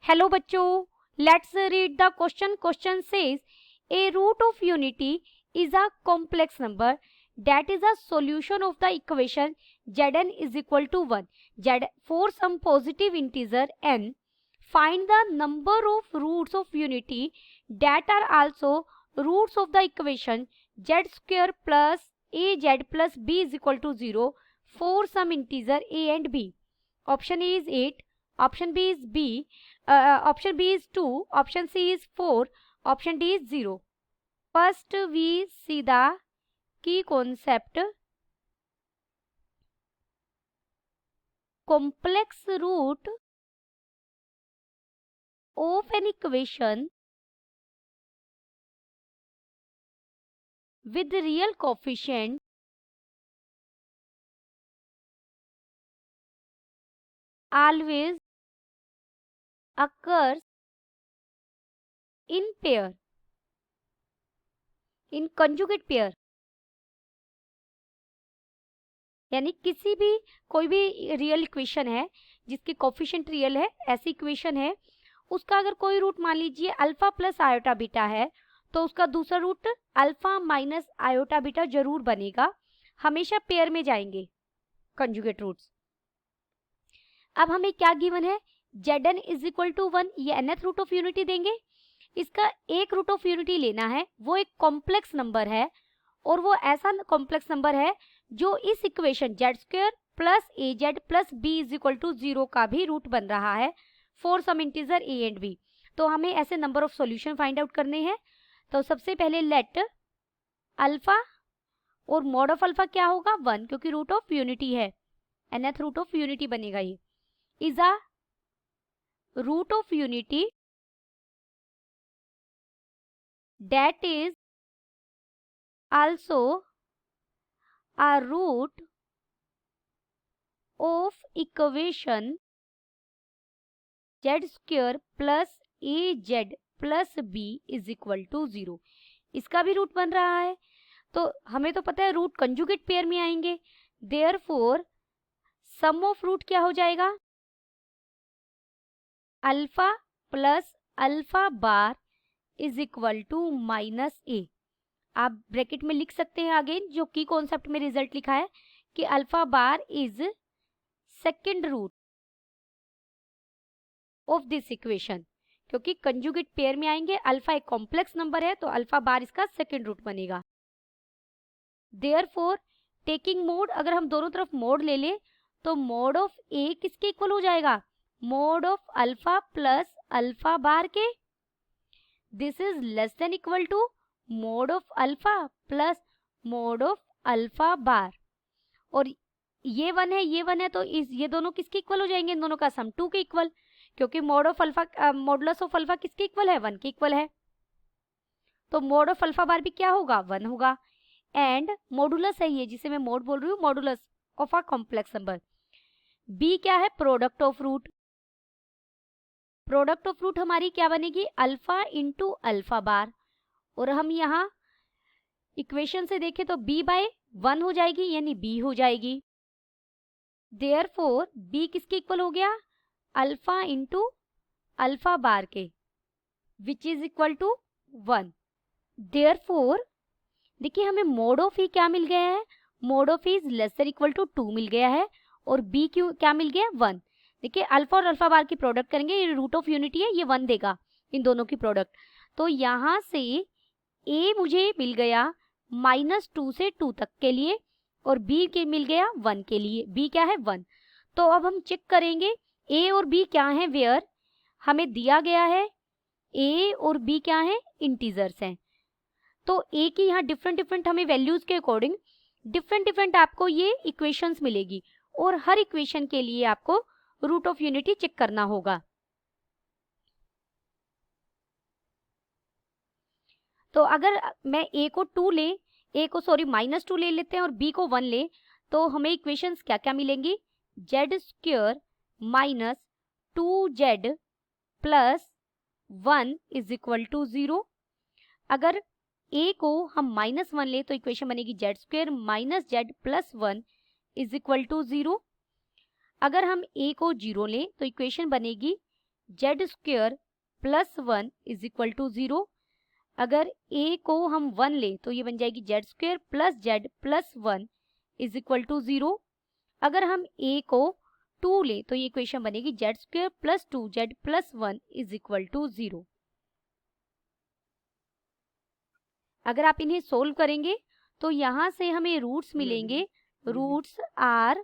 Hello बच्चों, let's read the question. Question says a root of unity is a complex number that is a solution of the equation zn is equal to 1. For some positive integer n, find the number of roots of unity that are also roots of the equation z square plus az plus b is equal to 0 for some integer a and b. Option A is 8, option B is option B is 2, option C is 4, option D is 0. First we see the key concept. Complex root of an equation with real coefficient always occurs in pair, in conjugate pair. यानी किसी भी कोई भी real equation है जिसकी coefficient real है, ऐसी equation है, उसका अगर कोई रूट मान लीजिए अल्फा प्लस आयोटा बीटा है तो उसका दूसरा root alpha minus iota beta जरूर बनेगा. हमेशा पेयर में जाएंगे कंजुगेट रूट्स. अब हमें क्या गिवन है, Zn इज इक्वल टू 1, ये nth रूट ऑफ यूनिटी देंगे. इसका एक रूट ऑफ यूनिटी लेना है, वो एक कॉम्प्लेक्स नंबर है और वो ऐसा कॉम्प्लेक्स नंबर है जो इस equation z square plus az plus b is equal to 0 का भी रूट बन रहा है for some integer a and b. तो हमें ऐसे number of solution find out करने हैं. तो सबसे पहले लेट अल्फा और मॉड ऑफ अल्फा क्या होगा 1, क्योंकि रूट ऑफ यूनिटी है, nth रूट ऑफ यूनिटी बनेगा. ये is a root of unity that is also a root of equation z square plus az plus b is equal to 0. इसका भी root बन रहा है. तो हमें तो पता है रूट कंजुगेट पेयर में आएंगे, देयरफॉर सम ऑफ रूट क्या हो जाएगा, alpha plus alpha bar is equal to minus a. आप ब्रैकेट में लिख सकते हैं अगेन जो की कॉन्सेप्ट में रिजल्ट लिखा है कि alpha bar is second root of this equation. क्योंकि कंजुगेट पेयर में आएंगे, अल्फा एक कॉम्प्लेक्स नंबर है तो अल्फा बार इसका सेकेंड रूट बनेगा. देयरफॉर टेकिंग मोड, अगर हम दोनों तरफ मोड ले ले तो मोड ऑफ ए किसके इक्वल हो जाएगा, mod of alpha plus alpha bar के. This is less than equal to mod of alpha plus mod of alpha bar. और ये 1 है, ये 1 है, तो ये दोनों किसके इक्वल हो जाएंगे, इन दोनों का सम 2 के इक्वल, क्योंकि mode of alpha modulus of alpha किसके इक्वल है, 1 के इक्वल है. तो मोड ऑफ अल्फा बार भी क्या होगा, 1 होगा. एंड मॉडुलस है ये जिसे मैं मोड बोल रही हूँ, modulus of a complex number. B क्या है, product of root. Product of root हमारी क्या बनेगी, अल्फा इंटू अल्फा बार. और हम यहाँ इक्वेशन से देखें तो b बाय 1 हो जाएगी, यानी b हो जाएगी. देयरफॉर b किसके इक्वल हो गया, अल्फा इंटू अल्फा बार के, which is equal to 1. Therefore देखिए हमें मोड ऑफ ई क्या मिल गया है, mod of is less than equal to 2 मिल गया है और b क्यों क्या मिल गया, 1. देखिए अल्फा और अल्फा बार की प्रोडक्ट करेंगे, ये रूट ऑफ यूनिटी है, ये 1 देगा इन दोनों की प्रोडक्ट. तो यहाँ से a मुझे मिल गया -2 से 2 तक के लिए और b के मिल गया 1 के लिए. b क्या है, 1. तो अब हम चेक करेंगे a और b क्या है, वेयर हमें दिया गया है a और b क्या है, इंटीजर्स हैं. तो a की यहाँ डिफरेंट हमें वैल्यूज के अकॉर्डिंग डिफरेंट आपको ये इक्वेशंस मिलेगी और हर इक्वेशन के लिए आपको रूट ऑफ यूनिटी चेक करना होगा. तो अगर मैं a को 2 ले, -2 ले लेते हैं और b को 1 ले, तो हमें इक्वेशंस क्या क्या मिलेंगी, z square minus 2z plus 1 is equal to 0. अगर a को हम -1 ले तो इक्वेशन बनेगी z square minus z plus 1 is equal to 0. अगर हम a को 0 ले तो इक्वेशन बनेगी z square plus 1 is equal to 0। अगर a को हम 1 ले तो ये बन जाएगी z square plus z plus 1 is equal to 0। अगर हम a को 2 ले तो ये इक्वेशन बनेगी z square plus 2 z plus 1 is equal to 0। अगर आप इन्हें सोल्व करेंगे तो यहाँ से हमें रूट्स मिलेंगे। Roots are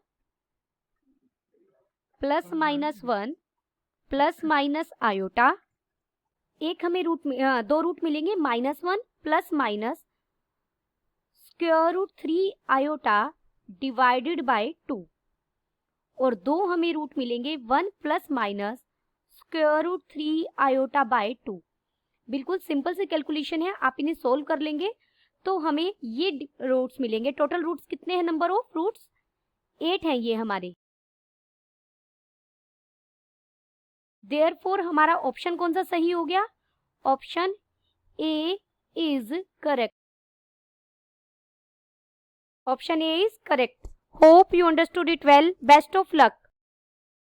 plus minus 1 plus minus iota. एक हमें दो रूट मिलेंगे -1 plus minus square root 3 iota divided by 2। और दो हमें रूट मिलेंगे 1 plus minus square root 3 iota by 2। बिल्कुल सिंपल सी कैलकुलेशन है, आप इन्हें सोल्व कर लेंगे तो हमें ये रूट्स मिलेंगे। टोटल रूट्स कितने हैं? नंबर ऑफ रूट्स 8 हैं ये हमारे। देयरफॉर हमारा ऑप्शन कौन सा सही हो गया? Option A is correct. Option A is correct. Hope you understood it well. Best of luck.